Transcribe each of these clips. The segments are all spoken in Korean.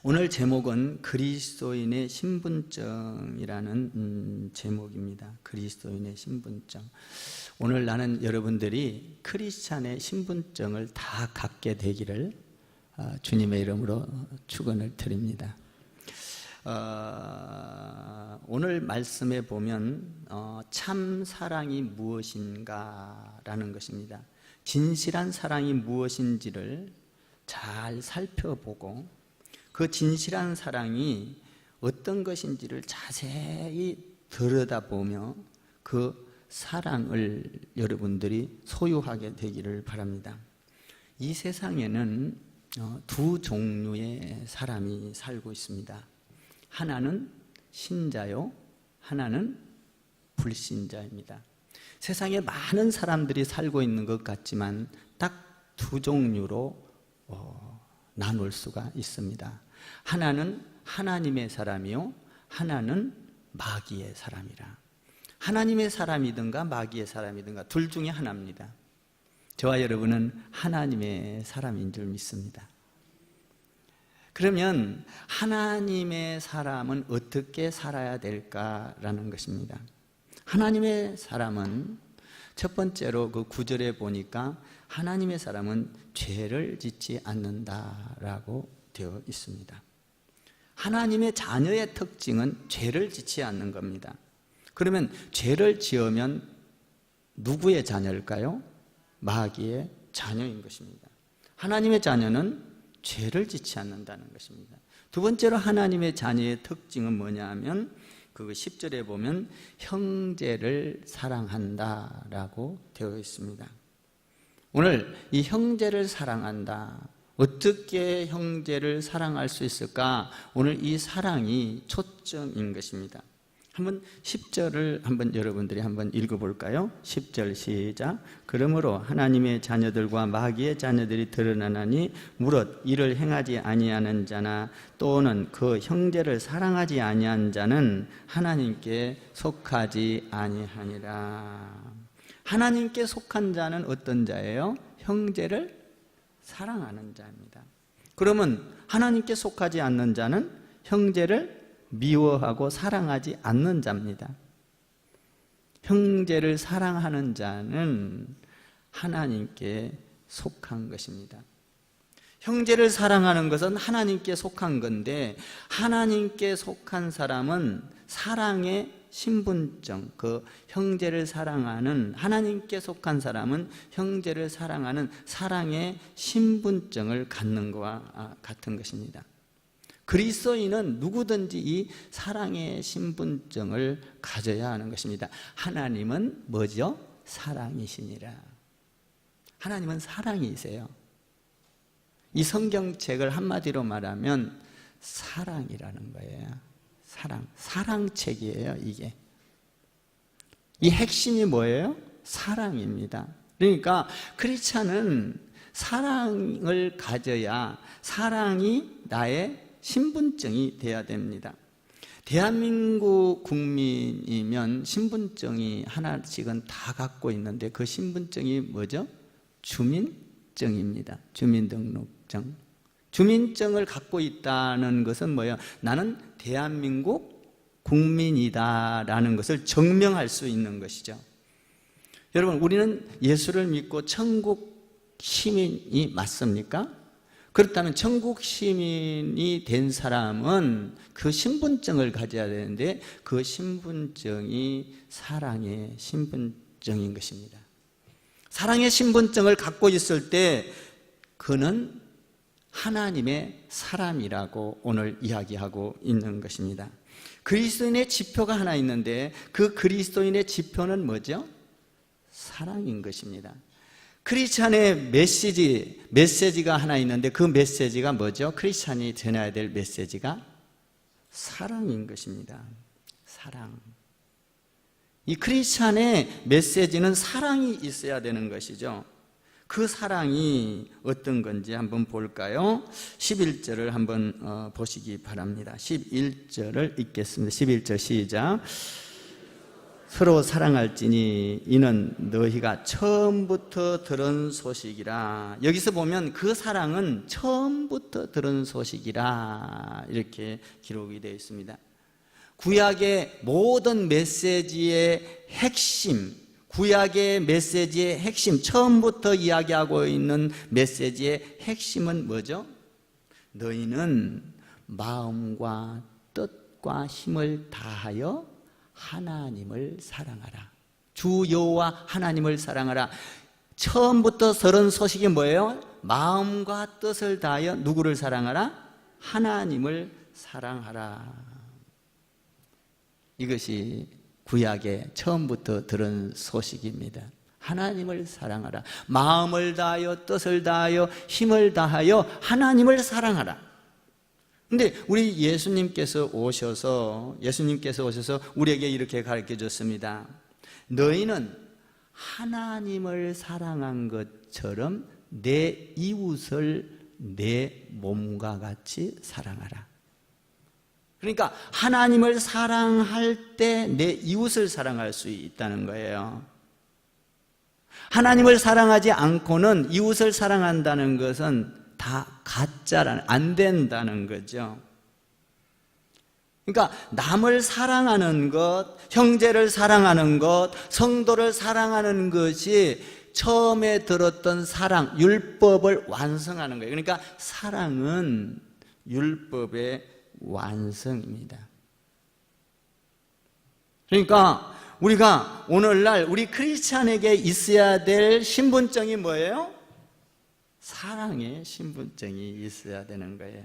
오늘 제목은 그리스도인의 신분증이라는 제목입니다. 그리스도인의 신분증. 오늘 나는 여러분들이 크리스찬의 신분증을 다 갖게 되기를 주님의 이름으로 축원을 드립니다. 오늘 말씀에 보면 참 사랑이 무엇인가라는 것입니다. 진실한 사랑이 무엇인지를 잘 살펴보고 그 진실한 사랑이 어떤 것인지를 자세히 들여다보며 그 사랑을 여러분들이 소유하게 되기를 바랍니다. 이 세상에는 두 종류의 사람이 살고 있습니다. 하나는 신자요, 하나는 불신자입니다. 세상에 많은 사람들이 살고 있는 것 같지만 딱 두 종류로 나눌 수가 있습니다. 하나는 하나님의 사람이요, 하나는 마귀의 사람이라. 하나님의 사람이든가 마귀의 사람이든가 둘 중에 하나입니다. 저와 여러분은 하나님의 사람인 줄 믿습니다. 그러면 하나님의 사람은 어떻게 살아야 될까라는 것입니다. 하나님의 사람은 첫 번째로 그 9절에 보니까 하나님의 사람은 죄를 짓지 않는다라고 되어 있습니다. 하나님의 자녀의 특징은 죄를 짓지 않는 겁니다. 그러면 죄를 지으면 누구의 자녀일까요? 마귀의 자녀인 것입니다. 하나님의 자녀는 죄를 짓지 않는다는 것입니다. 두 번째로 하나님의 자녀의 특징은 뭐냐 하면 그 10절에 보면 형제를 사랑한다라고 되어 있습니다. 오늘 이 형제를 사랑한다, 어떻게 형제를 사랑할 수 있을까? 오늘 이 사랑이 초점인 것입니다. 한번 10절을 한번 여러분들이 한번 읽어볼까요? 10절 시작. 그러므로 하나님의 자녀들과 마귀의 자녀들이 드러나나니 무릇 이를 행하지 아니하는 자나 또는 그 형제를 사랑하지 아니한 자는 하나님께 속하지 아니하니라. 하나님께 속한 자는 어떤 자예요? 형제를 사랑하는 자입니다. 그러면 하나님께 속하지 않는 자는 형제를 미워하고 사랑하지 않는 자입니다. 형제를 사랑하는 자는 하나님께 속한 것입니다. 형제를 사랑하는 것은 하나님께 속한 건데, 하나님께 속한 사람은 사랑의 신분증, 그 형제를 사랑하는, 하나님께 속한 사람은 형제를 사랑하는 사랑의 신분증을 갖는 것과 같은 것입니다. 그리스도인은 누구든지 이 사랑의 신분증을 가져야 하는 것입니다. 하나님은 뭐죠? 사랑이시니라. 하나님은 사랑이세요. 이 성경책을 한마디로 말하면 사랑이라는 거예요. 사랑책이에요, 이게. 이 핵심이 뭐예요? 사랑입니다. 그러니까 크리스찬은 사랑을 가져야 사랑이 나의 신분증이 돼야 됩니다. 대한민국 국민이면 신분증이 하나씩은 다 갖고 있는데 그 신분증이 뭐죠? 주민증입니다. 주민등록증. 주민증을 갖고 있다는 것은 뭐예요? 나는 대한민국 국민이다라는 것을 증명할 수 있는 것이죠. 여러분, 우리는 예수를 믿고 천국 시민이 맞습니까? 그렇다면 천국 시민이 된 사람은 그 신분증을 가져야 되는데 그 신분증이 사랑의 신분증인 것입니다. 사랑의 신분증을 갖고 있을 때 그는 하나님의 사람이라고 오늘 이야기하고 있는 것입니다. 그리스도인의 지표가 하나 있는데 그 그리스도인의 지표는 뭐죠? 사랑인 것입니다. 크리스찬의 메시지가 하나 있는데 그 메시지가 뭐죠? 크리스찬이 전해야 될 메시지가 사랑인 것입니다. 사랑. 이 크리스찬의 메시지는 사랑이 있어야 되는 것이죠. 그 사랑이 어떤 건지 한번 볼까요? 11절을 한번 보시기 바랍니다. 11절을 읽겠습니다. 11절 시작. 서로 사랑할지니 이는 너희가 처음부터 들은 소식이라. 여기서 보면 그 사랑은 처음부터 들은 소식이라 이렇게 기록이 되어 있습니다. 구약의 모든 메시지의 핵심, 구약의 메시지의 핵심, 처음부터 이야기하고 있는 메시지의 핵심은 뭐죠? 너희는 마음과 뜻과 힘을 다하여 하나님을 사랑하라. 주 여호와 하나님을 사랑하라. 처음부터 들은 소식이 뭐예요? 마음과 뜻을 다하여 누구를 사랑하라? 하나님을 사랑하라. 이것이 구약의 처음부터 들은 소식입니다. 하나님을 사랑하라. 마음을 다하여 뜻을 다하여 힘을 다하여 하나님을 사랑하라. 근데 우리 예수님께서 오셔서 우리에게 이렇게 가르쳐 줬습니다. 너희는 하나님을 사랑한 것처럼 내 이웃을 내 몸과 같이 사랑하라. 그러니까 하나님을 사랑할 때 내 이웃을 사랑할 수 있다는 거예요. 하나님을 사랑하지 않고는 이웃을 사랑한다는 것은 다 가짜라는, 안 된다는 거죠. 그러니까 남을 사랑하는 것, 형제를 사랑하는 것, 성도를 사랑하는 것이 처음에 들었던 사랑, 율법을 완성하는 거예요. 그러니까 사랑은 율법의 완성입니다. 그러니까 우리가 오늘날 우리 크리스찬에게 있어야 될 신분증이 뭐예요? 사랑의 신분증이 있어야 되는 거예요.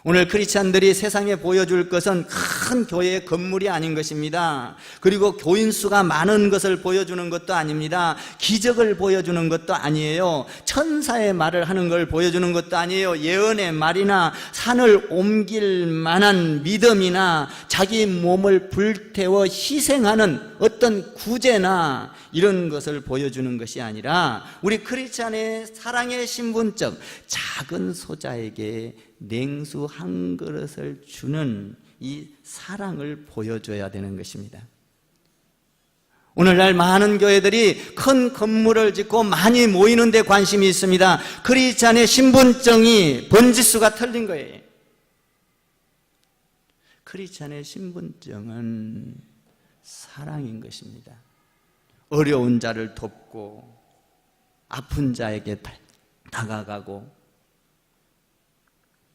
오늘 크리스찬들이 세상에 보여줄 것은 큰 교회의 건물이 아닌 것입니다. 그리고 교인 수가 많은 것을 보여주는 것도 아닙니다. 기적을 보여주는 것도 아니에요. 천사의 말을 하는 걸 보여주는 것도 아니에요. 예언의 말이나 산을 옮길 만한 믿음이나 자기 몸을 불태워 희생하는 어떤 구제나 이런 것을 보여주는 것이 아니라 우리 크리스찬의 사랑의 신분증, 작은 소자에게 냉수 한 그릇을 주는 이 사랑을 보여줘야 되는 것입니다. 오늘날 많은 교회들이 큰 건물을 짓고 많이 모이는 데 관심이 있습니다. 크리스찬의 신분증이 번지수가 틀린 거예요. 크리스찬의 신분증은 사랑인 것입니다. 어려운 자를 돕고 아픈 자에게 다가가고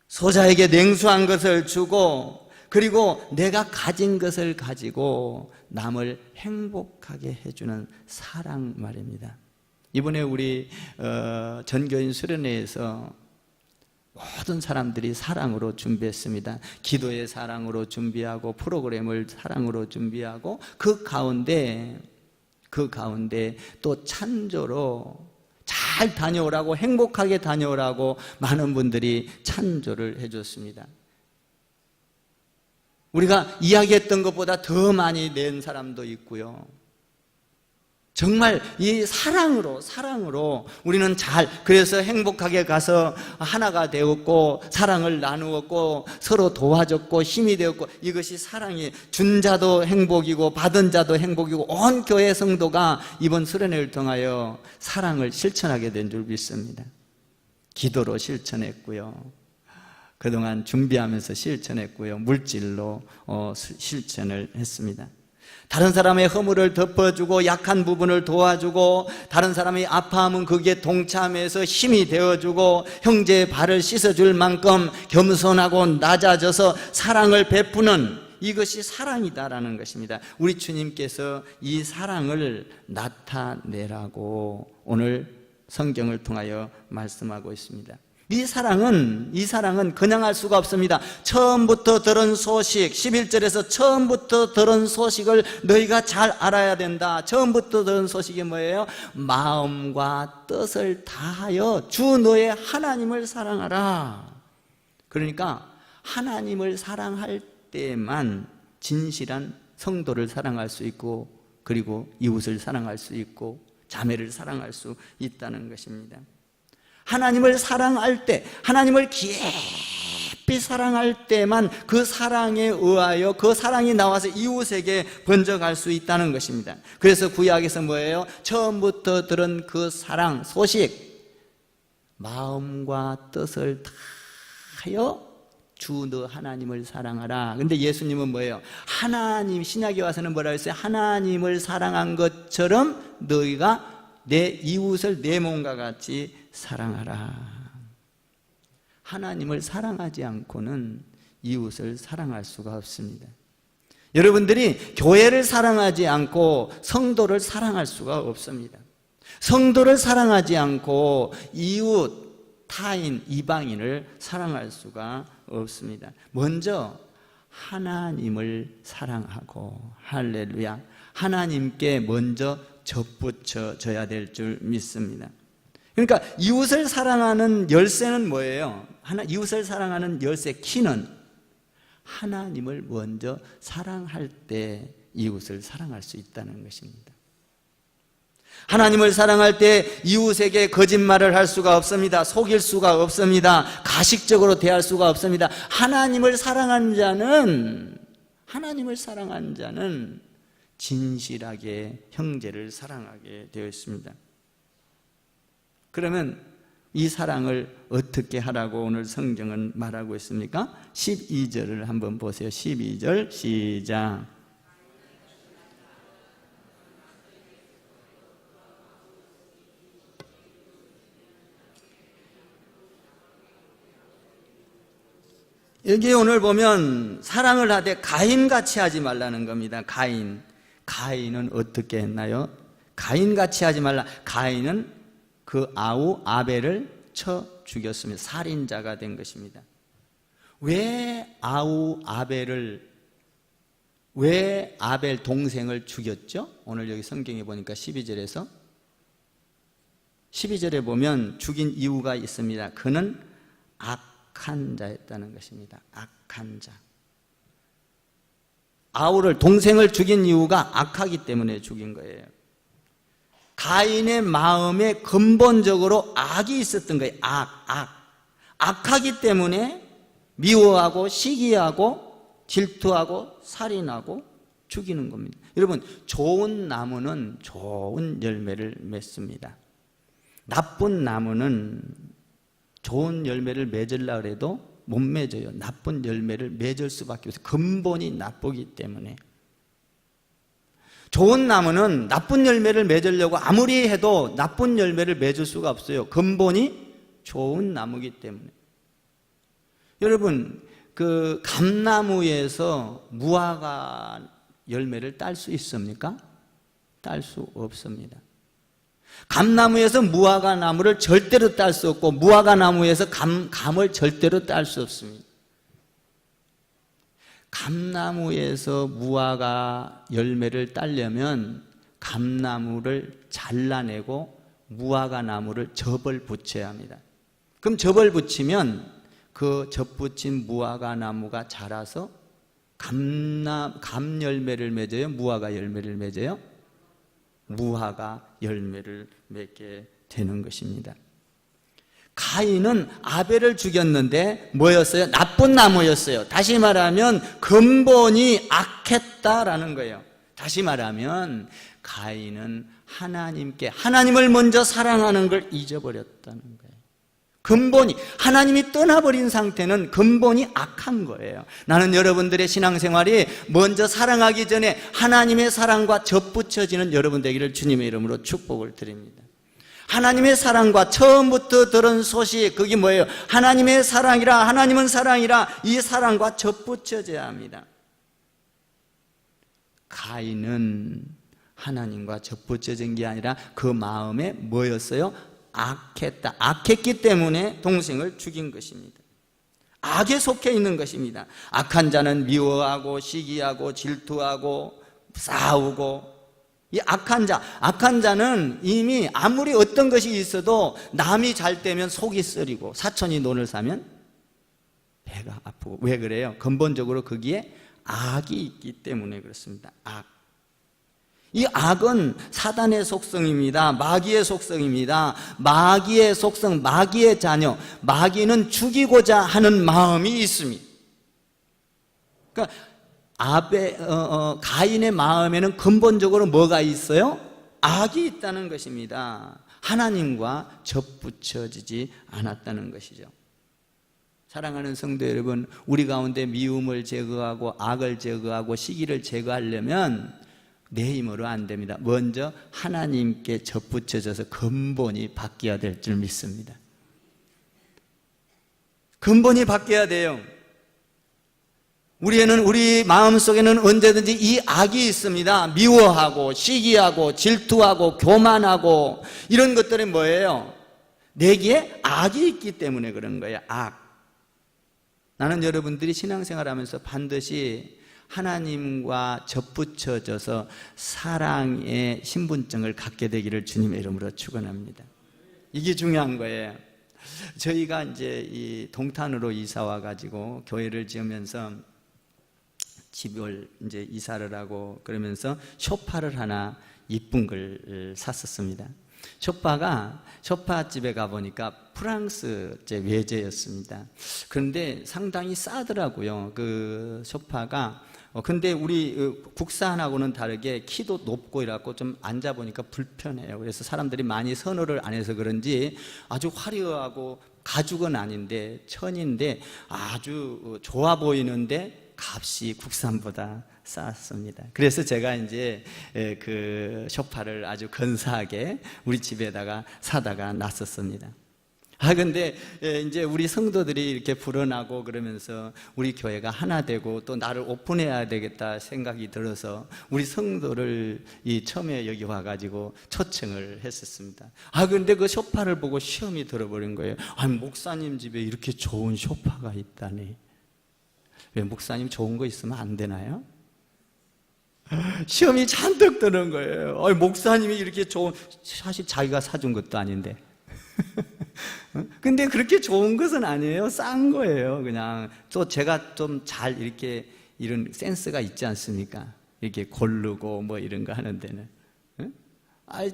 소자에게 냉수한 것을 주고 그리고 내가 가진 것을 가지고 남을 행복하게 해주는 사랑 말입니다. 이번에 우리 전교인 수련회에서 모든 사람들이 사랑으로 준비했습니다. 기도의 사랑으로 준비하고 프로그램을 사랑으로 준비하고 그 가운데 또 찬조로 잘 다녀오라고, 행복하게 다녀오라고 많은 분들이 찬조를 해줬습니다. 우리가 이야기했던 것보다 더 많이 낸 사람도 있고요. 정말 이 사랑으로 우리는 그래서 행복하게 가서 하나가 되었고 사랑을 나누었고 서로 도와줬고 힘이 되었고, 이것이 사랑이, 준 자도 행복이고 받은 자도 행복이고 온 교회 성도가 이번 수련회를 통하여 사랑을 실천하게 된 줄 믿습니다. 기도로 실천했고요, 그동안 준비하면서 실천했고요, 물질로 실천을 했습니다. 다른 사람의 허물을 덮어주고 약한 부분을 도와주고 다른 사람이 아파하면 거기에 동참해서 힘이 되어주고 형제의 발을 씻어줄 만큼 겸손하고 낮아져서 사랑을 베푸는, 이것이 사랑이다라는 것입니다. 우리 주님께서 이 사랑을 나타내라고 오늘 성경을 통하여 말씀하고 있습니다. 이 사랑은 그냥 할 수가 없습니다. 처음부터 들은 소식, 11절에서 처음부터 들은 소식을 너희가 잘 알아야 된다. 처음부터 들은 소식이 뭐예요? 마음과 뜻을 다하여 주 너의 하나님을 사랑하라. 그러니까 하나님을 사랑할 때만 진실한 성도를 사랑할 수 있고, 그리고 이웃을 사랑할 수 있고 자매를 사랑할 수 있다는 것입니다. 하나님을 사랑할 때, 하나님을 깊이 사랑할 때만 그 사랑에 의하여 그 사랑이 나와서 이웃에게 번져갈 수 있다는 것입니다. 그래서 구약에서 뭐예요? 처음부터 들은 그 사랑, 소식, 마음과 뜻을 다하여 주 너 하나님을 사랑하라. 근데 예수님은 뭐예요? 하나님, 신약에 와서는 뭐라 했어요? 하나님을 사랑한 것처럼 너희가 내 이웃을 내 몸과 같이 사랑하라. 하나님을 사랑하지 않고는 이웃을 사랑할 수가 없습니다. 여러분들이 교회를 사랑하지 않고 성도를 사랑할 수가 없습니다. 성도를 사랑하지 않고 이웃, 타인, 이방인을 사랑할 수가 없습니다. 먼저 하나님을 사랑하고, 할렐루야, 하나님께 먼저 접붙여져야 될 줄 믿습니다. 그러니까 이웃을 사랑하는 열쇠는 뭐예요? 이웃을 사랑하는 열쇠 키는 하나님을 먼저 사랑할 때 이웃을 사랑할 수 있다는 것입니다. 하나님을 사랑할 때 이웃에게 거짓말을 할 수가 없습니다. 속일 수가 없습니다. 가식적으로 대할 수가 없습니다. 하나님을 사랑한 자는 진실하게 형제를 사랑하게 되어 있습니다. 그러면 이 사랑을 어떻게 하라고 오늘 성경은 말하고 있습니까? 12절을 한번 보세요. 12절 시작. 여기 오늘 보면 사랑을 하되 가인같이 하지 말라는 겁니다. 가인은 어떻게 했나요? 가인같이 하지 말라. 가인은 그 아우 아벨을 쳐 죽였습니다. 살인자가 된 것입니다. 왜 아벨 동생을 죽였죠? 오늘 여기 성경에 보니까 12절에 보면 죽인 이유가 있습니다. 그는 악한 자였다는 것입니다. 악한 자. 동생을 죽인 이유가 악하기 때문에 죽인 거예요. 가인의 마음에 근본적으로 악이 있었던 거예요. 악하기 때문에 미워하고 시기하고 질투하고 살인하고 죽이는 겁니다. 여러분, 좋은 나무는 좋은 열매를 맺습니다. 나쁜 나무는 좋은 열매를 맺으려고 해도 못 맺어요. 나쁜 열매를 맺을 수밖에 없어요. 근본이 나쁘기 때문에. 좋은 나무는 나쁜 열매를 맺으려고 아무리 해도 나쁜 열매를 맺을 수가 없어요. 근본이 좋은 나무이기 때문에. 여러분, 그 감나무에서 무화과 열매를 딸 수 있습니까? 딸 수 없습니다. 감나무에서 무화과 나무를 절대로 딸 수 없고, 무화과 나무에서 감을 절대로 딸 수 없습니다. 감나무에서 무화과 열매를 따려면 감나무를 잘라내고 무화과 나무를 접을 붙여야 합니다. 그럼 접을 붙이면 그 접붙인 무화과 나무가 자라서 감 열매를 맺어요? 무화과 열매를 맺어요? 무화과 열매를 맺게 되는 것입니다. 가인은 아벨을 죽였는데 뭐였어요? 나쁜 나무였어요. 다시 말하면 근본이 악했다라는 거예요. 다시 말하면 가인은 하나님을 먼저 사랑하는 걸 잊어버렸다는 거예요. 근본이, 하나님이 떠나버린 상태는 근본이 악한 거예요. 나는 여러분들의 신앙생활이 먼저 사랑하기 전에 하나님의 사랑과 접붙여지는 여러분 되기를 주님의 이름으로 축복을 드립니다. 하나님의 사랑과 처음부터 들은 소식, 그게 뭐예요? 하나님의 사랑이라, 하나님은 사랑이라, 이 사랑과 접붙여져야 합니다. 가인은 하나님과 접붙여진 게 아니라 그 마음에 뭐였어요? 악했기 때문에 동생을 죽인 것입니다. 악에 속해 있는 것입니다. 악한 자는 미워하고 시기하고 질투하고 싸우고, 이 악한 자는 이미 아무리 어떤 것이 있어도 남이 잘 되면 속이 쓰리고 사촌이 논을 사면 배가 아프고. 왜 그래요? 근본적으로 거기에 악이 있기 때문에 그렇습니다. 이 악은 사단의 속성입니다. 마귀의 속성입니다. 마귀의 속성, 마귀의 자녀, 마귀는 죽이고자 하는 마음이 있습니다. 그러니까 가인의 마음에는 근본적으로 뭐가 있어요? 악이 있다는 것입니다. 하나님과 접붙여지지 않았다는 것이죠. 사랑하는 성도 여러분, 우리 가운데 미움을 제거하고 악을 제거하고 시기를 제거하려면 내 힘으로 안 됩니다. 먼저 하나님께 접붙여져서 근본이 바뀌어야 될 줄 믿습니다. 근본이 바뀌어야 돼요. 우리 마음속에는 언제든지 이 악이 있습니다. 미워하고 시기하고 질투하고 교만하고 이런 것들이 뭐예요? 내게 악이 있기 때문에 그런 거예요. 악. 나는 여러분들이 신앙생활하면서 반드시 하나님과 접붙여져서 사랑의 신분증을 갖게 되기를 주님의 이름으로 축원합니다. 이게 중요한 거예요. 저희가 이제 이 동탄으로 이사 와가지고 교회를 지으면서 집을 이제 이사를 하고 그러면서 소파를 하나 이쁜 걸 샀었습니다. 소파집에 가보니까 프랑스 외제였습니다. 그런데 상당히 싸더라고요. 그 소파가. 근데 우리 국산하고는 다르게 키도 높고 이래갖고 좀 앉아보니까 불편해요. 그래서 사람들이 많이 선호를 안 해서 그런지 아주 화려하고 가죽은 아닌데 천인데 아주 좋아 보이는데 값이 국산보다 쌌습니다. 그래서 제가 이제 그 소파를 아주 근사하게 우리 집에다가 사다가 놨었습니다. 근데 이제 우리 성도들이 이렇게 불어나고 그러면서 우리 교회가 하나 되고 또 나를 오픈해야 되겠다 생각이 들어서 우리 성도를 처음에 여기 와가지고 초청을 했었습니다. 근데 그 소파를 보고 시험이 들어버린 거예요. 목사님 집에 이렇게 좋은 소파가 있다니. 왜 목사님 좋은 거 있으면 안 되나요? 시험이 잔뜩 드는 거예요. 목사님이 이렇게 좋은, 사실 자기가 사준 것도 아닌데. 근데 그렇게 좋은 것은 아니에요. 싼 거예요. 그냥 또 제가 좀 잘 이렇게 이런 센스가 있지 않습니까? 이렇게 고르고 뭐 이런 거 하는 데는.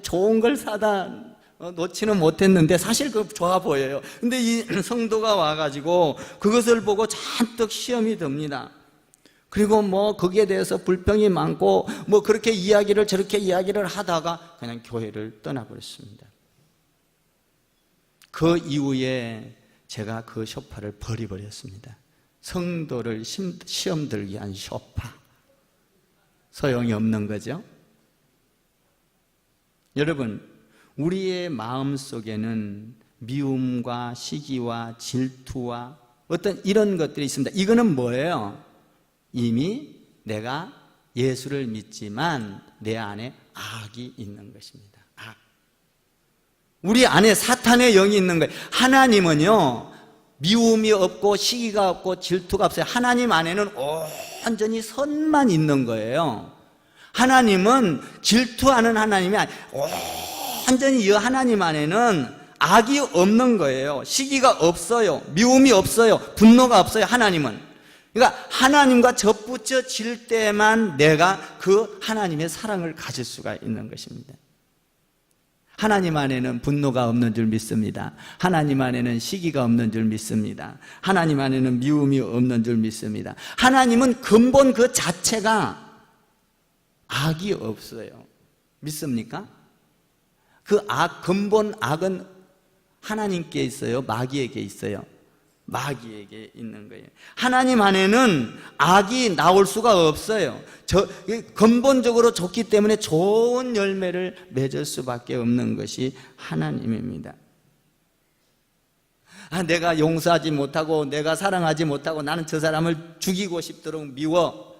좋은 걸 사다 놓지는 못했는데 사실 그 좋아 보여요. 근데 이 성도가 와가지고 그것을 보고 잔뜩 시험이 듭니다. 그리고 뭐 거기에 대해서 불평이 많고 뭐 그렇게 이야기를 저렇게 이야기를 하다가 그냥 교회를 떠나버렸습니다. 그 이후에 제가 그 소파를 버려버렸습니다. 성도를 시험 들게 한 소파. 소용이 없는 거죠. 여러분, 우리의 마음속에는 미움과 시기와 질투와 어떤 이런 것들이 있습니다. 이거는 뭐예요? 이미 내가 예수를 믿지만 내 안에 악이 있는 것입니다. 악. 우리 안에 사탄의 영이 있는 거예요. 하나님은요, 미움이 없고 시기가 없고 질투가 없어요. 하나님 안에는 온전히 선만 있는 거예요. 하나님은 질투하는 하나님이 아니에요. 완전히 이 하나님 안에는 악이 없는 거예요. 시기가 없어요. 미움이 없어요. 분노가 없어요. 하나님은. 그러니까 하나님과 접붙여질 때만 내가 그 하나님의 사랑을 가질 수가 있는 것입니다. 하나님 안에는 분노가 없는 줄 믿습니다. 하나님 안에는 시기가 없는 줄 믿습니다. 하나님 안에는 미움이 없는 줄 믿습니다. 하나님은 근본 그 자체가 악이 없어요. 믿습니까? 그 근본 악은 하나님께 있어요? 마귀에게 있어요? 마귀에게 있는 거예요. 하나님 안에는 악이 나올 수가 없어요. 근본적으로 좋기 때문에 좋은 열매를 맺을 수밖에 없는 것이 하나님입니다. 내가 용서하지 못하고 내가 사랑하지 못하고 나는 저 사람을 죽이고 싶도록 미워.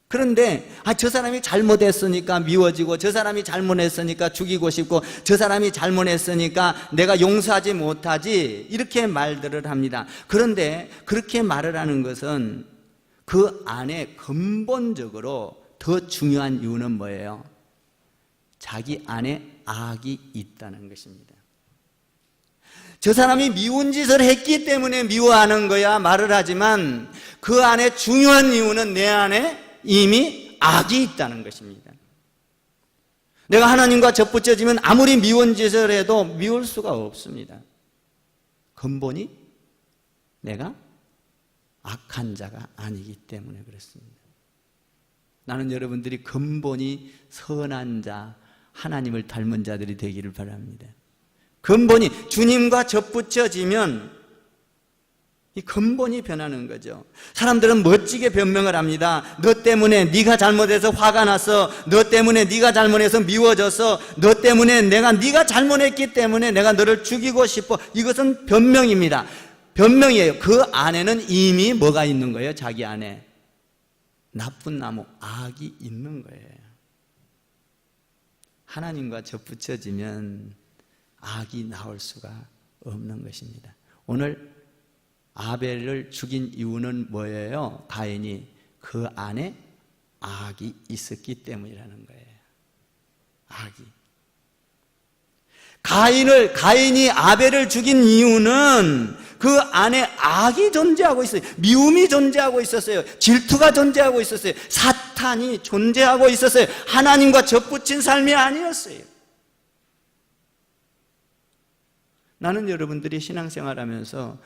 그런데 저 사람이 잘못했으니까 미워지고 저 사람이 잘못했으니까 죽이고 싶고 저 사람이 잘못했으니까 내가 용서하지 못하지, 이렇게 말들을 합니다. 그런데 그렇게 말을 하는 것은 그 안에 근본적으로 더 중요한 이유는 뭐예요? 자기 안에 악이 있다는 것입니다. 저 사람이 미운 짓을 했기 때문에 미워하는 거야 말을 하지만 그 안에 중요한 이유는 내 안에 이미 악이 있다는 것입니다. 내가 하나님과 접붙여지면 아무리 미운 짓을 해도 미울 수가 없습니다. 근본이 내가 악한 자가 아니기 때문에 그렇습니다. 나는 여러분들이 근본이 선한 자, 하나님을 닮은 자들이 되기를 바랍니다. 근본이 주님과 접붙여지면 이 근본이 변하는 거죠. 사람들은 멋지게 변명을 합니다. 너 때문에 네가 잘못해서 화가 났어. 너 때문에 네가 잘못해서 미워졌어. 너 때문에 네가 잘못했기 때문에 내가 너를 죽이고 싶어. 이것은 변명입니다. 변명이에요. 그 안에는 이미 뭐가 있는 거예요? 자기 안에 나쁜 나무, 악이 있는 거예요. 하나님과 접붙여지면 악이 나올 수가 없는 것입니다. 오늘 아벨을 죽인 이유는 뭐예요? 가인이 그 안에 악이 있었기 때문이라는 거예요. 악이. 가인이 아벨을 죽인 이유는 그 안에 악이 존재하고 있어요. 미움이 존재하고 있었어요. 질투가 존재하고 있었어요. 사탄이 존재하고 있었어요. 하나님과 접붙인 삶이 아니었어요. 나는 여러분들이 신앙생활하면서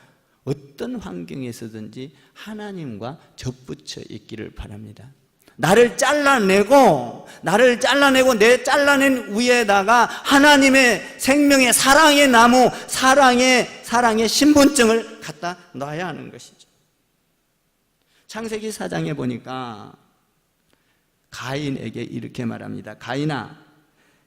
어떤 환경에서든지 하나님과 접붙여 있기를 바랍니다. 나를 잘라내고 내 잘라낸 위에다가 하나님의 생명의 사랑의 나무, 사랑의 신분증을 갖다 놔야 하는 것이죠. 창세기 4장에 보니까 가인에게 이렇게 말합니다. 가인아,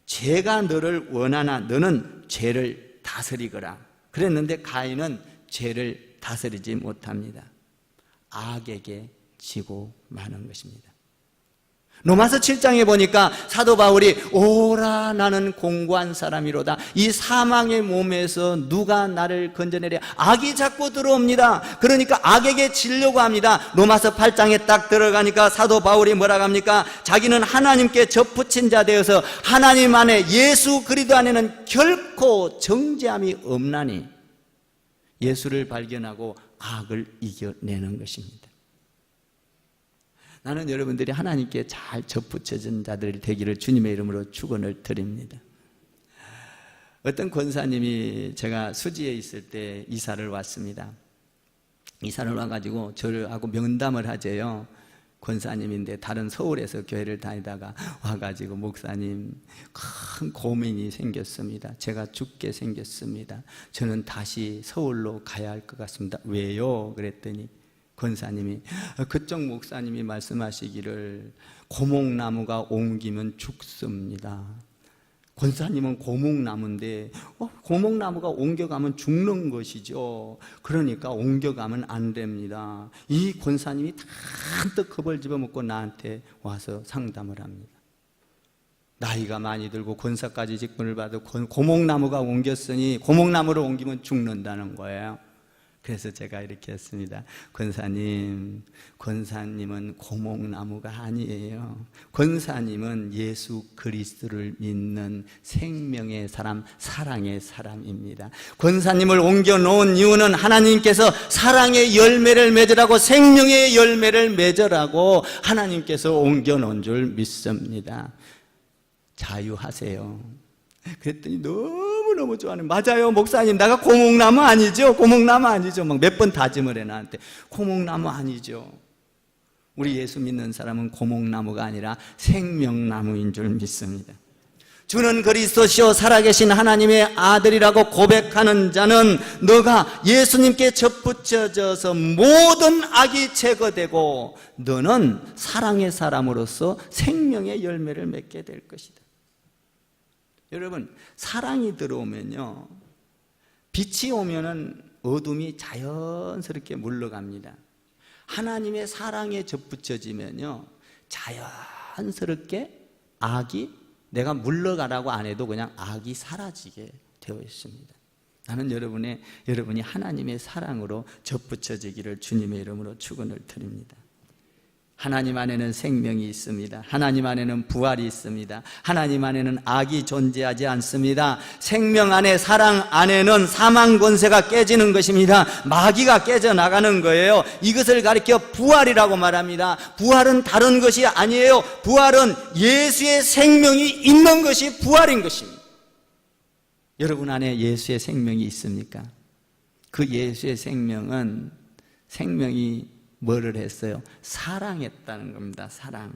죄가 너를 원하나 너는 죄를 다스리거라. 그랬는데 가인은 죄를 다스리지 못합니다. 악에게 지고 마는 것입니다. 로마서 7장에 보니까 사도 바울이 오라 나는 공고한 사람이로다. 이 사망의 몸에서 누가 나를 건져내랴. 악이 자꾸 들어옵니다. 그러니까 악에게 지려고 합니다. 로마서 8장에 딱 들어가니까 사도 바울이 뭐라고 합니까? 자기는 하나님께 접붙인 자 되어서 하나님 안에 예수 그리스도 안에는 결코 정죄함이 없나니 예수를 발견하고 악을 이겨내는 것입니다. 나는 여러분들이 하나님께 잘 접붙여진 자들이 되기를 주님의 이름으로 축원을 드립니다. 어떤 권사님이 제가 수지에 있을 때 이사를 왔습니다. 이사를 와가지고 저하고 면담을 하재요. 권사님인데 다른 서울에서 교회를 다니다가 와가지고 목사님 큰 고민이 생겼습니다. 제가 죽게 생겼습니다. 저는 다시 서울로 가야 할 것 같습니다. 왜요? 그랬더니 권사님이 그쪽 목사님이 말씀하시기를 고목나무가 옮기면 죽습니다. 권사님은 고목나무인데 고목나무가 옮겨가면 죽는 것이죠. 그러니까 옮겨가면 안 됩니다. 이 권사님이 잔뜩 겁을 집어먹고 나한테 와서 상담을 합니다. 나이가 많이 들고 권사까지 직분을 받고 고목나무가 옮겼으니 고목나무를 옮기면 죽는다는 거예요. 그래서 제가 이렇게 했습니다. 권사님은 고목나무가 아니에요. 권사님은 예수 그리스도를 믿는 생명의 사람, 사랑의 사람입니다. 권사님을 옮겨놓은 이유는 하나님께서 사랑의 열매를 맺으라고, 생명의 열매를 맺으라고 하나님께서 옮겨놓은 줄 믿습니다. 자유하세요. 그랬더니 너무너무 좋아하는, 맞아요 목사님, 내가 고목나무 아니죠? 고목나무 아니죠? 막 몇 번 다짐을 해 나한테. 고목나무 아니죠. 우리 예수 믿는 사람은 고목나무가 아니라 생명나무인 줄 믿습니다. 주는 그리스도시요 살아계신 하나님의 아들이라고 고백하는 자는 너가 예수님께 접붙여져서 모든 악이 제거되고 너는 사랑의 사람으로서 생명의 열매를 맺게 될 것이다. 여러분, 사랑이 들어오면요, 빛이 오면은 어둠이 자연스럽게 물러갑니다. 하나님의 사랑에 접붙여지면요, 자연스럽게 악이, 내가 물러가라고 안 해도 그냥 악이 사라지게 되어 있습니다. 나는 여러분이 하나님의 사랑으로 접붙여지기를 주님의 이름으로 축원을 드립니다. 하나님 안에는 생명이 있습니다. 하나님 안에는 부활이 있습니다. 하나님 안에는 악이 존재하지 않습니다. 생명 안에, 사랑 안에는 사망 권세가 깨지는 것입니다. 마귀가 깨져나가는 거예요. 이것을 가리켜 부활이라고 말합니다. 부활은 다른 것이 아니에요. 부활은 예수의 생명이 있는 것이 부활인 것입니다. 여러분 안에 예수의 생명이 있습니까? 그 예수의 생명은, 생명이 뭐를 했어요? 사랑했다는 겁니다. 사랑.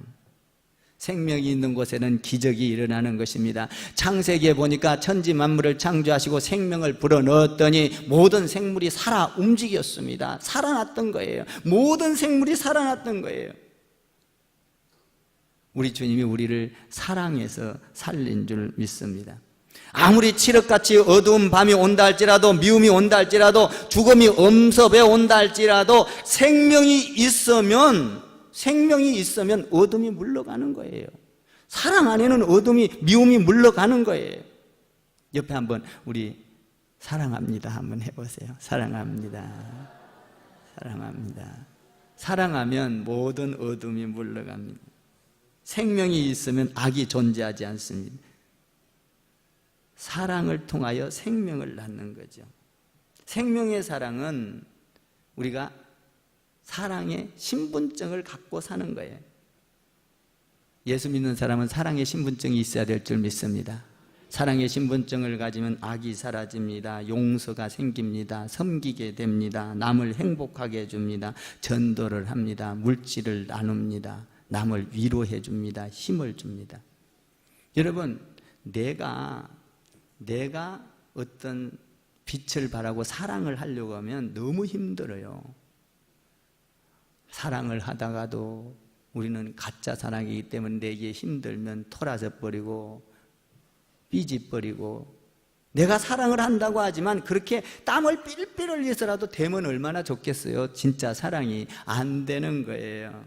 생명이 있는 곳에는 기적이 일어나는 것입니다. 창세기에 보니까 천지 만물을 창조하시고 생명을 불어넣었더니 모든 생물이 살아 움직였습니다. 살아났던 거예요. 모든 생물이 살아났던 거예요. 우리 주님이 우리를 사랑해서 살린 줄 믿습니다. 아무리 칠흑같이 어두운 밤이 온다 할지라도, 미움이 온다 할지라도, 죽음이 엄습해 온다 할지라도 생명이 있으면 어둠이 물러가는 거예요. 사랑 안에는 어둠이, 미움이 물러가는 거예요. 옆에 한번 우리 사랑합니다 한번 해보세요. 사랑합니다. 사랑합니다. 사랑하면 모든 어둠이 물러갑니다. 생명이 있으면 악이 존재하지 않습니다. 사랑을 통하여 생명을 낳는 거죠. 생명의 사랑은 우리가 사랑의 신분증을 갖고 사는 거예요. 예수 믿는 사람은 사랑의 신분증이 있어야 될 줄 믿습니다. 사랑의 신분증을 가지면 악이 사라집니다. 용서가 생깁니다. 섬기게 됩니다. 남을 행복하게 해줍니다. 전도를 합니다. 물질을 나눕니다. 남을 위로해 줍니다. 힘을 줍니다. 여러분, 내가 어떤 빛을 바라고 사랑을 하려고 하면 너무 힘들어요. 사랑을 하다가도 우리는 가짜 사랑이기 때문에 내게 힘들면 토라져 버리고 삐지 버리고, 내가 사랑을 한다고 하지만 그렇게 땀을 삘삘 흘려서라도 되면 얼마나 좋겠어요. 진짜 사랑이 안 되는 거예요.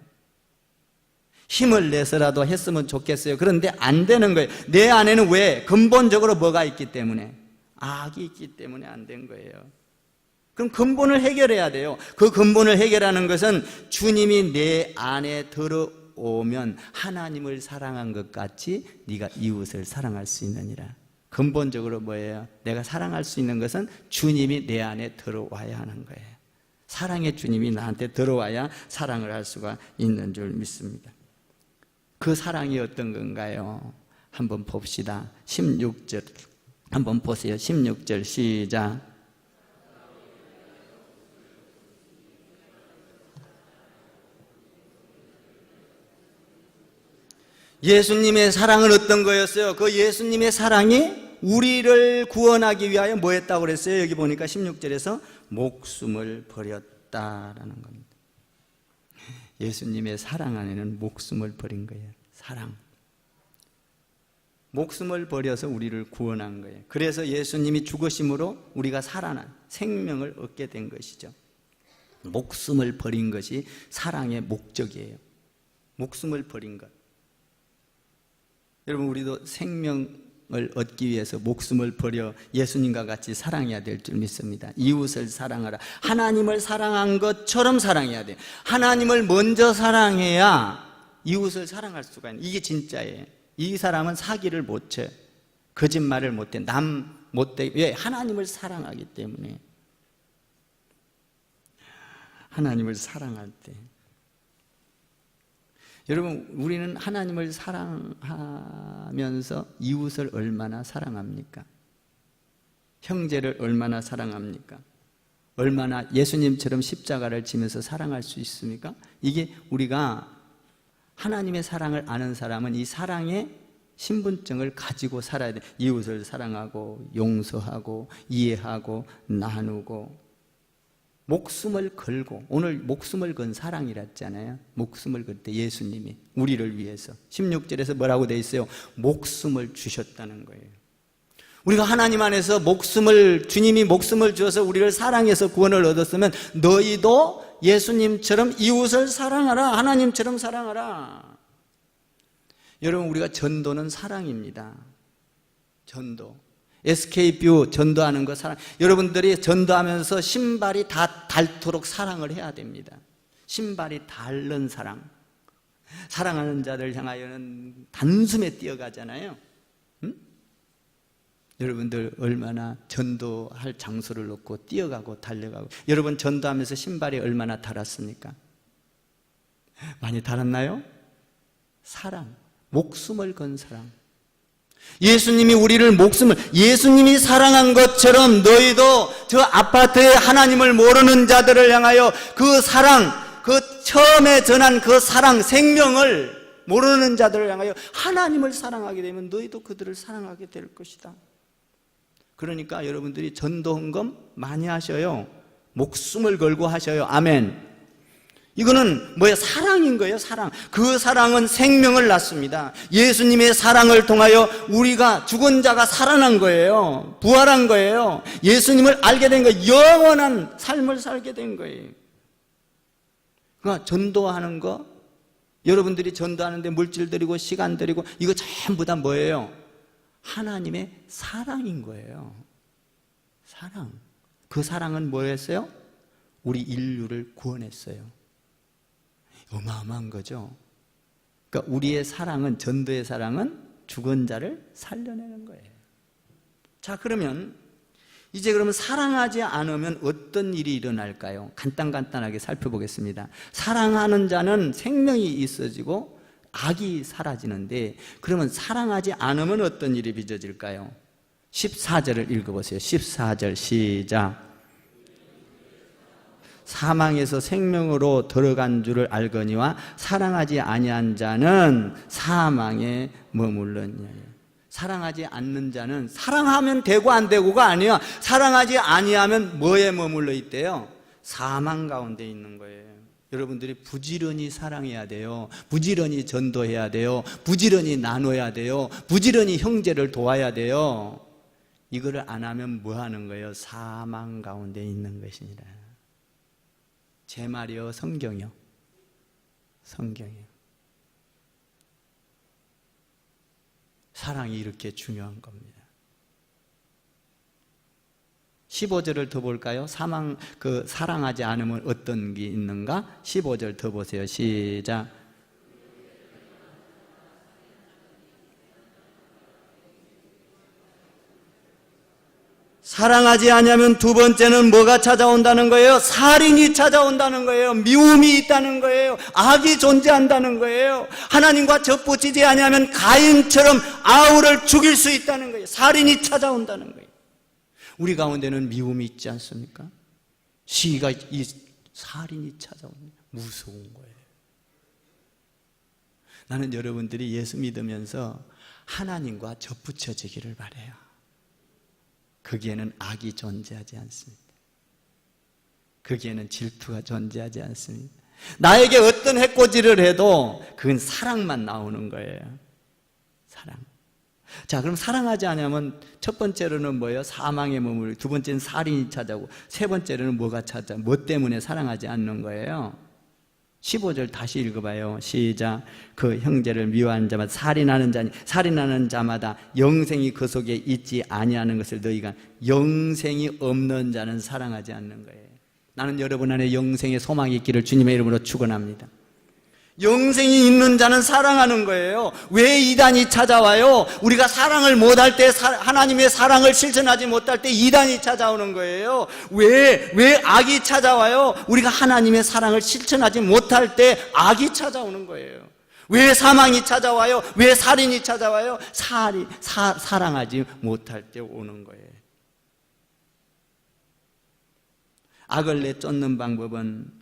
힘을 내서라도 했으면 좋겠어요. 그런데 안 되는 거예요. 내 안에는 왜? 근본적으로 뭐가 있기 때문에? 악이 있기 때문에 안 된 거예요. 그럼 근본을 해결해야 돼요. 그 근본을 해결하는 것은 주님이 내 안에 들어오면 하나님을 사랑한 것 같이 네가 이웃을 사랑할 수 있느니라. 근본적으로 뭐예요? 내가 사랑할 수 있는 것은 주님이 내 안에 들어와야 하는 거예요. 사랑의 주님이 나한테 들어와야 사랑을 할 수가 있는 줄 믿습니다. 그 사랑이 어떤 건가요? 한번 봅시다. 16절 한번 보세요. 16절 시작. 예수님의 사랑은 어떤 거였어요? 그 예수님의 사랑이 우리를 구원하기 위하여 뭐 했다고 그랬어요? 여기 보니까 16절에서 목숨을 버렸다라는 겁니다. 예수님의 사랑 안에는 목숨을 버린 거예요. 사랑. 목숨을 버려서 우리를 구원한 거예요. 그래서 예수님이 죽으심으로 우리가 살아난 생명을 얻게 된 것이죠. 목숨을 버린 것이 사랑의 목적이에요. 목숨을 버린 것. 여러분, 우리도 생명을 얻기 위해서 목숨을 버려 예수님과 같이 사랑해야 될 줄 믿습니다. 이웃을 사랑하라. 하나님을 사랑한 것처럼 사랑해야 돼요. 하나님을 먼저 사랑해야 이웃을 사랑할 수가 있는, 이게 진짜예요. 이 사람은 사기를 못 쳐요. 거짓말을 못해. 남 못돼. 왜? 하나님을 사랑하기 때문에. 하나님을 사랑할 때. 여러분, 우리는 하나님을 사랑하면서 이웃을 얼마나 사랑합니까? 형제를 얼마나 사랑합니까? 얼마나 예수님처럼 십자가를 지면서 사랑할 수 있습니까? 이게 우리가 하나님의 사랑을 아는 사람은 이 사랑의 신분증을 가지고 살아야 돼. 이웃을 사랑하고 용서하고 이해하고 나누고 목숨을 걸고, 오늘 목숨을 건 사랑이라 했잖아요. 목숨을 걸 때 예수님이 우리를 위해서 16절에서 뭐라고 돼 있어요? 목숨을 주셨다는 거예요. 우리가 하나님 안에서 주님이 목숨을 주어서 우리를 사랑해서 구원을 얻었으면 너희도 예수님처럼 이웃을 사랑하라. 하나님처럼 사랑하라. 여러분, 우리가 전도는 사랑입니다. 전도. SK뷰 전도하는 거 사랑. 여러분들이 전도하면서 신발이 다 닳도록 사랑을 해야 됩니다. 신발이 닳는 사랑. 사랑하는 자를 향하여는 단숨에 뛰어가잖아요. 여러분들 얼마나 전도할 장소를 놓고 뛰어가고 달려가고, 여러분 전도하면서 신발이 얼마나 달았습니까? 많이 달았나요? 사랑, 목숨을 건 사랑. 예수님이 우리를 예수님이 사랑한 것처럼 너희도 저 아파트에 하나님을 모르는 자들을 향하여 그 사랑, 그 처음에 전한 그 사랑, 생명을 모르는 자들을 향하여 하나님을 사랑하게 되면 너희도 그들을 사랑하게 될 것이다. 그러니까 여러분들이 전도 헌금 많이 하셔요. 목숨을 걸고 하셔요. 아멘. 이거는 뭐예요? 사랑인 거예요. 사랑. 그 사랑은 생명을 낳습니다. 예수님의 사랑을 통하여 우리가 죽은 자가 살아난 거예요. 부활한 거예요. 예수님을 알게 된 거예요. 영원한 삶을 살게 된 거예요. 그러니까 전도하는 거, 여러분들이 전도하는데 물질 들이고 시간 들이고 이거 전부 다 뭐예요? 하나님의 사랑인 거예요. 사랑. 그 사랑은 뭐였어요? 우리 인류를 구원했어요. 어마어마한 거죠. 그러니까 우리의 사랑은, 전도의 사랑은 죽은 자를 살려내는 거예요. 자, 그러면 사랑하지 않으면 어떤 일이 일어날까요? 간단하게 살펴보겠습니다. 사랑하는 자는 생명이 있어지고 악이 사라지는데, 그러면 사랑하지 않으면 어떤 일이 빚어질까요? 14절을 읽어보세요. 14절 시작. 사망에서 생명으로 들어간 줄을 알거니와 사랑하지 아니한 자는 사망에 머물렀냐. 사랑하지 않는 자는, 사랑하면 되고 안 되고가 아니야. 사랑하지 아니하면 뭐에 머물러 있대요? 사망 가운데 있는 거예요. 여러분들이 부지런히 사랑해야 돼요. 부지런히 전도해야 돼요. 부지런히 나눠야 돼요. 부지런히 형제를 도와야 돼요. 이거를 안 하면 뭐 하는 거예요? 사망 가운데 있는 것이니라. 제 말이요, 성경이요. 성경이요. 사랑이 이렇게 중요한 겁니다. 15절을 더 볼까요? 사랑하지 않으면 어떤 게 있는가? 15절 더 보세요. 시작. 사랑하지 않으면 두 번째는 뭐가 찾아온다는 거예요? 살인이 찾아온다는 거예요. 미움이 있다는 거예요. 악이 존재한다는 거예요. 하나님과 접붙이지 않으면 가인처럼 아우를 죽일 수 있다는 거예요. 살인이 찾아온다는 거예요. 우리 가운데는 미움이 있지 않습니까? 시기가 이 살인이 찾아오는 무서운 거예요. 나는 여러분들이 예수 믿으면서 하나님과 접붙여지기를 바라요. 거기에는 악이 존재하지 않습니다. 거기에는 질투가 존재하지 않습니다. 나에게 어떤 해코지를 해도 그건 사랑만 나오는 거예요. 사랑. 자, 그럼 사랑하지 않으면 첫 번째로는 뭐예요? 사망의 머물, 두 번째는 살인이 찾아오고, 세 번째로는 뭐가 찾아오고, 뭐 때문에 사랑하지 않는 거예요? 15절 다시 읽어봐요. 시작. 그 형제를 미워하는 자마다 살인하는 자니, 살인하는 자마다 영생이 그 속에 있지 아니하는 것을 너희가, 영생이 없는 자는 사랑하지 않는 거예요. 나는 여러분 안에 영생의 소망이 있기를 주님의 이름으로 축원합니다. 영생이 있는 자는 사랑하는 거예요. 왜 이단이 찾아와요? 우리가 사랑을 못할 때, 하나님의 사랑을 실천하지 못할 때 이단이 찾아오는 거예요. 왜 악이 찾아와요? 우리가 하나님의 사랑을 실천하지 못할 때 악이 찾아오는 거예요. 왜 사망이 찾아와요? 왜 살인이 찾아와요? 사랑하지 못할 때 오는 거예요. 악을 내쫓는 방법은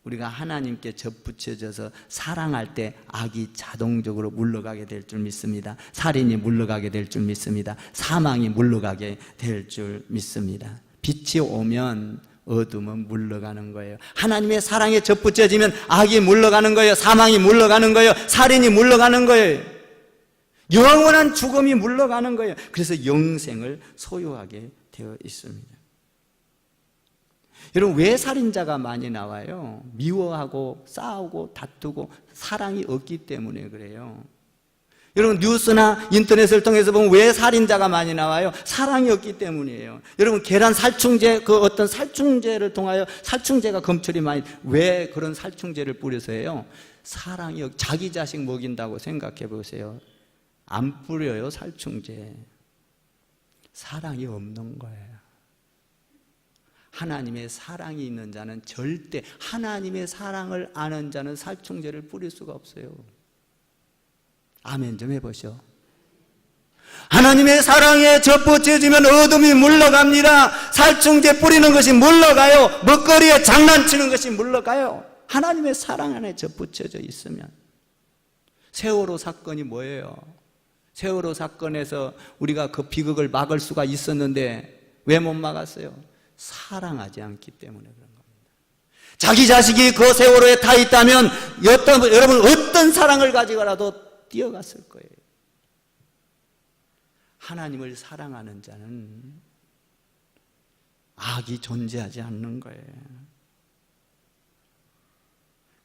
우리가 하나님께 접붙여져서 사랑할 때 악이 자동적으로 물러가게 될 줄 믿습니다. 살인이 물러가게 될 줄 믿습니다. 사망이 물러가게 될 줄 믿습니다. 빛이 오면 어둠은 물러가는 거예요. 하나님의 사랑에 접붙여지면 악이 물러가는 거예요. 사망이 물러가는 거예요. 살인이 물러가는 거예요. 영원한 죽음이 물러가는 거예요. 그래서 영생을 소유하게 되어 있습니다. 여러분, 왜 살인자가 많이 나와요? 미워하고 싸우고 다투고 사랑이 없기 때문에 그래요. 여러분 뉴스나 인터넷을 통해서 보면 왜 살인자가 많이 나와요? 사랑이 없기 때문이에요. 여러분 계란 살충제, 그 어떤 살충제를 통하여 살충제가 검출이 많이, 왜 그런 살충제를 뿌려서 해요? 사랑이, 자기 자식 먹인다고 생각해 보세요. 안 뿌려요, 살충제. 사랑이 없는 거예요. 하나님의 사랑이 있는 자는 절대, 하나님의 사랑을 아는 자는 살충제를 뿌릴 수가 없어요. 아멘 좀 해보시오. 하나님의 사랑에 접붙여지면 어둠이 물러갑니다. 살충제 뿌리는 것이 물러가요. 먹거리에 장난치는 것이 물러가요. 하나님의 사랑 안에 접붙여져 있으면. 세월호 사건이 뭐예요? 세월호 사건에서 우리가 그 비극을 막을 수가 있었는데 왜 못 막았어요? 사랑하지 않기 때문에 그런 겁니다. 자기 자식이 그 세월호에 타 있다면 여러분 어떤 사랑을 가지고라도 뛰어갔을 거예요. 하나님을 사랑하는 자는 악이 존재하지 않는 거예요.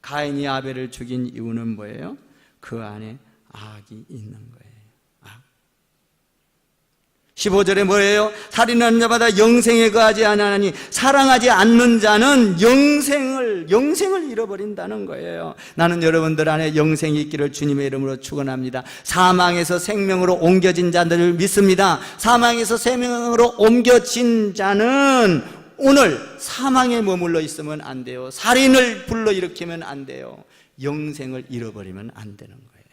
가인이 아벨을 죽인 이유는 뭐예요? 그 안에 악이 있는 거예요. 15절에 뭐예요? 살인하는 자마다 영생에 거하지 아니하나니 사랑하지 않는 자는 영생을 잃어버린다는 거예요. 나는 여러분들 안에 영생이 있기를 주님의 이름으로 축원합니다. 사망에서 생명으로 옮겨진 자들을 믿습니다. 사망에서 생명으로 옮겨진 자는 오늘 사망에 머물러 있으면 안 돼요. 살인을 불러일으키면 안 돼요. 영생을 잃어버리면 안 되는 거예요.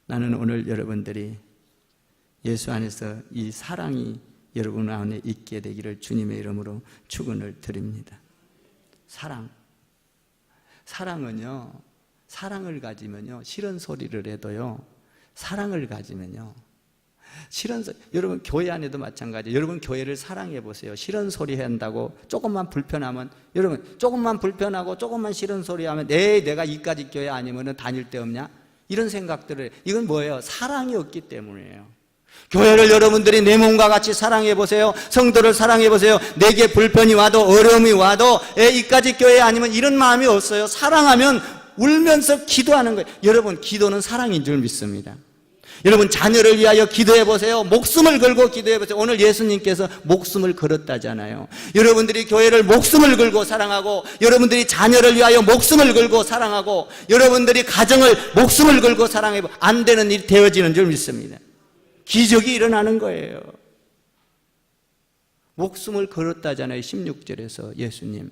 나는 오늘 여러분들이 예수 안에서 이 사랑이 여러분 안에 있게 되기를 주님의 이름으로 축원을 드립니다. 사랑은요, 사랑을 가지면요, 싫은 소리를 해도요, 사랑을 가지면요, 여러분 교회 안에도 마찬가지예요. 여러분 교회를 사랑해 보세요. 싫은 소리 한다고 조금만 불편하면, 여러분 조금만 불편하고 조금만 싫은 소리 하면 내가 이까지 교회 아니면 다닐 데 없냐? 이런 생각들을, 이건 뭐예요? 사랑이 없기 때문이에요. 교회를 여러분들이 내 몸과 같이 사랑해 보세요. 성도를 사랑해 보세요. 내게 불편이 와도 어려움이 와도 이까지 교회 아니면 이런 마음이 없어요. 사랑하면 울면서 기도하는 거예요. 여러분 기도는 사랑인 줄 믿습니다. 여러분 자녀를 위하여 기도해 보세요. 목숨을 걸고 기도해 보세요. 오늘 예수님께서 목숨을 걸었다잖아요. 여러분들이 교회를 목숨을 걸고 사랑하고, 여러분들이 자녀를 위하여 목숨을 걸고 사랑하고, 여러분들이 가정을 목숨을 걸고 사랑해 보세요. 안 되는 일이 되어지는 줄 믿습니다. 기적이 일어나는 거예요. 목숨을 걸었다잖아요. 16절에서 예수님.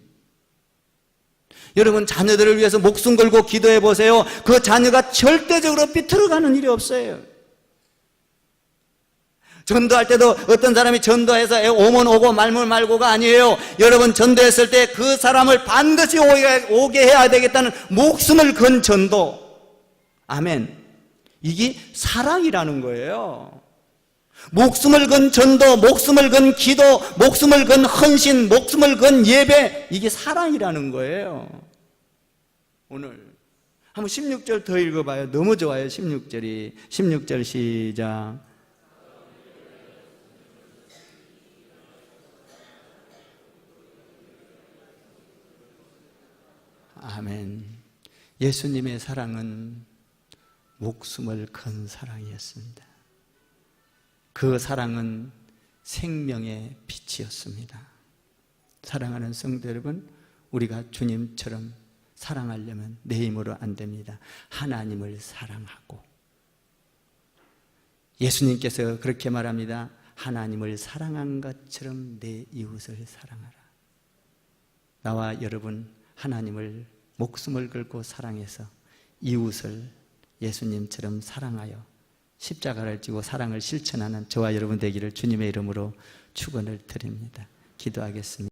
여러분 자녀들을 위해서 목숨 걸고 기도해 보세요. 그 자녀가 절대적으로 삐뚤어가는 일이 없어요. 전도할 때도 어떤 사람이 전도해서 오면 오고 말면 말고가 아니에요. 여러분 전도했을 때 그 사람을 반드시 오게 해야 되겠다는 목숨을 건 전도. 아멘. 이게 사랑이라는 거예요. 목숨을 건 전도, 목숨을 건 기도, 목숨을 건 헌신, 목숨을 건 예배, 이게 사랑이라는 거예요. 오늘 한번 16절 더 읽어봐요. 너무 좋아요. 16절 시작. 아멘. 예수님의 사랑은 목숨을 건 사랑이었습니다. 그 사랑은 생명의 빛이었습니다. 사랑하는 성도 여러분, 우리가 주님처럼 사랑하려면 내 힘으로 안 됩니다. 하나님을 사랑하고, 예수님께서 그렇게 말합니다. 하나님을 사랑한 것처럼 내 이웃을 사랑하라. 나와 여러분 하나님을 목숨을 걸고 사랑해서 이웃을 예수님처럼 사랑하여 십자가를 지고 사랑을 실천하는 저와 여러분 되기를 주님의 이름으로 축원을 드립니다. 기도하겠습니다.